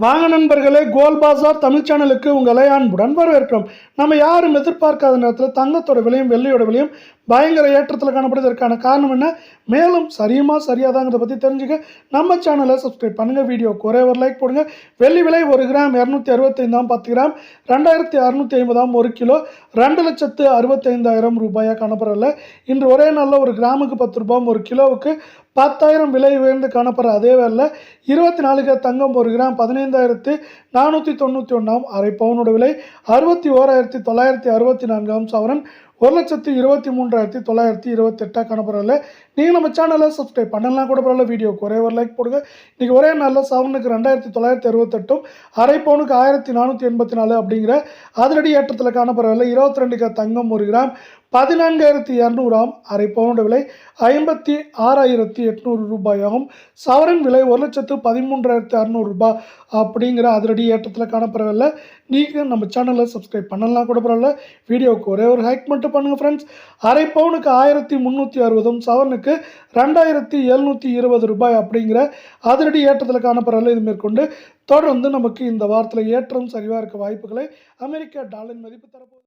வாங்க நண்பர்களே, கோல் பாசார் தமிழ் சேனலுக்கு உங்களை அன்புடன் வரவேற்கிறோம். நம்ம யாரும் எதிர்பார்க்காத நேரத்தில் தங்கத்தோட விலையும் வெள்ளியோட விலையும் பயங்கர ஏற்றத்தில் காணப்படுவதற்கான காரணம் என்ன, மேலும் சரியாதாங்கிறத பற்றி தெரிஞ்சுக்க நம்ம சேனலை சப்ஸ்கிரைப் பண்ணுங்கள். வீடியோக்கு ஒரே ஒரு லைக் போடுங்க. வெள்ளி விலை 1 கிராம் 265 10 கிராம் 2650 1 கிலோ 2,65,000 ரூபாயாக காணப்படல. இன்று ஒரே நாளில் ஒரு கிராமுக்கு 10 ரூபாய், ஒரு கிலோவுக்கு 10,000 விலை உயர்ந்து காணப்படுற அதே வேலை 24 கேரட் தங்கம் 1 கிராம் 15,491 அரை பவுனோட விலை 61,964 சவரன் 1,23,928 காணப்படுறதில்ல. நீங்கள் நம்ம சேனலை சப்ஸ்கிரைப் பண்ணலாம் கூட பரவாயில்ல. வீடியோக்கு ஒரே ஒரு லைக் போடுங்க. இன்றைக்கி ஒரே நாளில் சவரனுக்கு 2,968 அரை பவுனுக்கு 1,484 அப்படிங்கிற அதிரடி ஏற்றத்தில் காணப்படுறதில்ல. 22 கேரட் தங்கம் 1 கிராம் 14,200 அரை பவுனோட விலை 56,800 ரூபாயாகும். சவரன் விலை 1,13,600 ரூபாய் அப்படிங்கிற அதிரடி ஏற்றத்தில் காணப்படவில்லை. நீங்கள் நம்ம சேனலை சப்ஸ்கிரைப் பண்ணலாம் கூட பரவாயில்ல. வீடியோவுக்கு ஒரே ஒரு ஹைக் மட்டும் பண்ணுங்கள் ஃப்ரெண்ட்ஸ். அரை பவுனுக்கு 1,360 சவரனுக்கு 2,720 ரூபாய் அப்படிங்கிற அதிரடி ஏற்றத்தில் காணப்படவில்லை. இது மேற்கொண்டு தொடர்ந்து நமக்கு இந்த வாரத்தில் ஏற்றம் சரிவாக இருக்க வாய்ப்புகளை அமெரிக்க டாலரின் மதிப்பு தரப்போகுது.